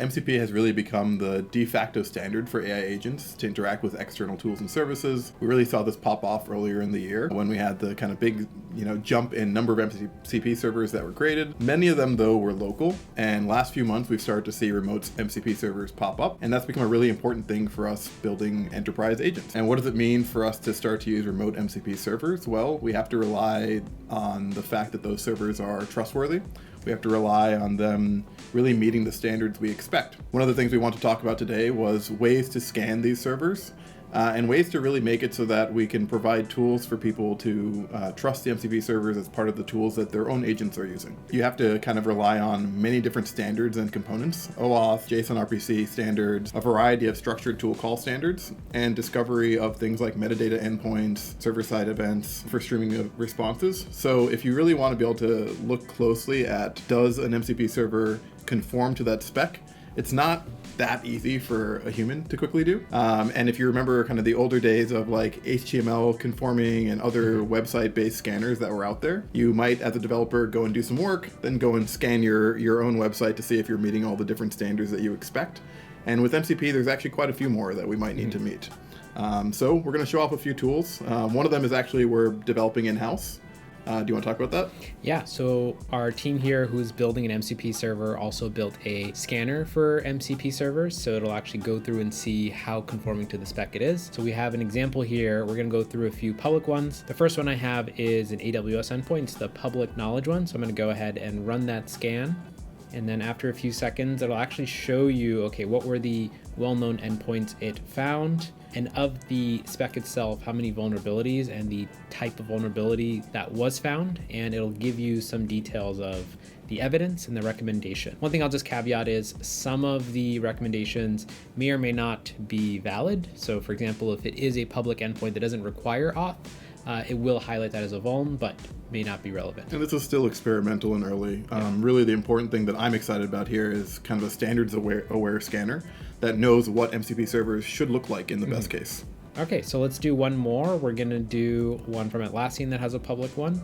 MCP has really become the de facto standard for AI agents to interact with external tools and services. We really saw this pop off earlier in the year when we had the kind of big, jump in number of MCP servers that were created. Many of them, though, were local, and last few months we've started to see remote MCP servers pop up, and that's become a really important thing for us building enterprise agents. And what does it mean for us to start to use remote MCP servers? Well, we have to rely on the fact that those servers are trustworthy. We have to rely on them really meeting the standards we expect. One of the things we want to talk about today was ways to scan these servers and ways to really make it so that we can provide tools for people to trust the MCP servers as part of the tools that their own agents are using. You have to kind of rely on many different standards and components: OAuth, JSON RPC standards, a variety of structured tool call standards, and discovery of things like metadata endpoints, server-side events for streaming of responses. So if you really want to be able to look closely at, does an MCP server conform to that spec, it's not that easy for a human to quickly do. And if you remember kind of the older days of like HTML conforming and other website-based scanners that were out there, you might, as a developer, go and do some work, then go and scan your own website to see if you're meeting all the different standards that you expect. And with MCP, there's actually quite a few more that we might need to meet. So we're going to show off a few tools. One of them is actually we're developing in-house. Do you want to talk about that? Yeah, so our team here who's building an MCP server also built a scanner for MCP servers, so it'll actually go through and see how conforming to the spec it is. So we have an example here. We're going to go through a few public ones. The first one I have is an AWS endpoint. It's the public knowledge one, so I'm going to go ahead and run that scan. And then after a few seconds, it'll actually show you, okay, what were the well-known endpoints it found, and of the spec itself, how many vulnerabilities and the type of vulnerability that was found, and it'll give you some details of the evidence and the recommendation. One thing I'll just caveat is some of the recommendations may or may not be valid. So for example, if it is a public endpoint that doesn't require auth, it will highlight that as a vuln, but may not be relevant. And this is still experimental and early. Really the important thing that I'm excited about here is kind of a standards aware scanner that knows what MCP servers should look like in the best case. Okay, so let's do one more. We're gonna do one from Atlassian that has a public one.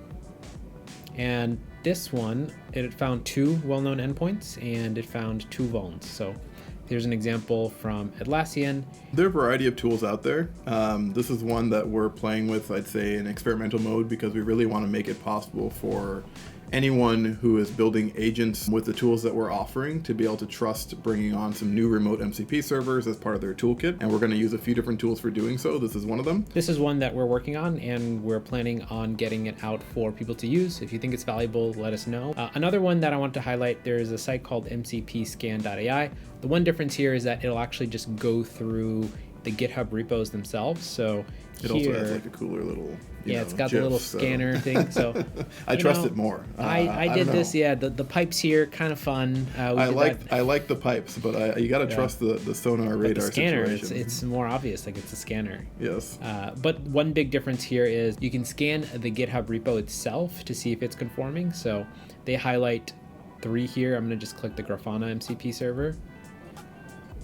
And this one, it found 2 well-known endpoints and it found 2 vulns. So here's an example from Atlassian. There are a variety of tools out there. This is one that we're playing with, I'd say, in experimental mode, because we really want to make it possible for anyone who is building agents with the tools that we're offering to be able to trust bringing on some new remote MCP servers as part of their toolkit. And we're going to use a few different tools for doing so. This is one of them. This is one that we're working on, and we're planning on getting it out for people to use. If you think it's valuable, let us know. Another one that I want to highlight, there's a site called mcpscan.ai. The one difference here is that it'll actually just go through the GitHub repos themselves. So it also has like a cooler little it's got the little scanner thing. So I trust it more. I did this. Yeah, the pipes here kind of fun. I like the pipes, but you got to trust the sonar radar. The scanner, situation. It's more obvious, like it's a scanner. Yes. But one big difference here is you can scan the GitHub repo itself to see if it's conforming. So they highlight 3 here. I'm going to just click the Grafana MCP server.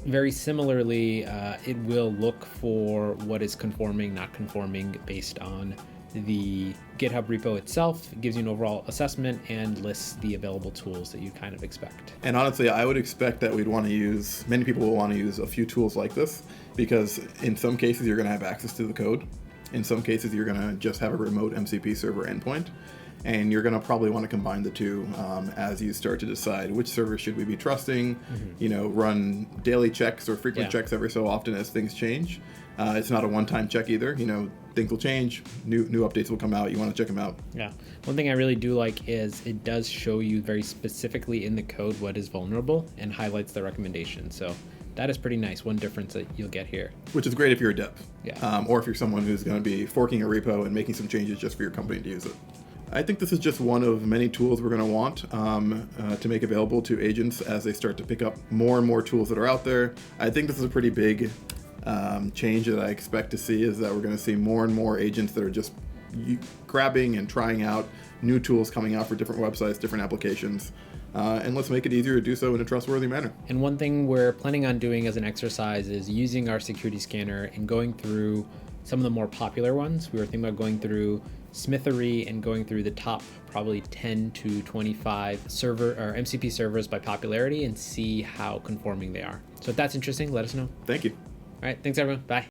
Very similarly, it will look for what is conforming, not conforming based on the GitHub repo itself. It gives you an overall assessment and lists the available tools that you kind of expect. And honestly, I would expect that many people will want to use a few tools like this, because in some cases you're going to have access to the code. In some cases you're going to just have a remote MCP server endpoint. And you're going to probably want to combine the two as you start to decide which server should we be trusting, run daily checks or frequent checks every so often as things change. It's not a one-time check either. Things will change, new updates will come out, you want to check them out. Yeah. One thing I really do like is it does show you very specifically in the code what is vulnerable and highlights the recommendation. So that is pretty nice. One difference that you'll get here. Which is great if you're a dev. Yeah. Or if you're someone who's going to be forking a repo and making some changes just for your company to use it. I think this is just one of many tools we're going to want to make available to agents as they start to pick up more and more tools that are out there. I think this is a pretty big change that I expect to see, is that we're going to see more and more agents that are just grabbing and trying out new tools coming out for different websites, different applications. And let's make it easier to do so in a trustworthy manner. And one thing we're planning on doing as an exercise is using our security scanner and going through some of the more popular ones. We were thinking about going through Smithery and going through the top probably 10 to 25 server or MCP servers by popularity and see how conforming they are. So if that's interesting, let us know. Thank you. All right, thanks everyone. Bye.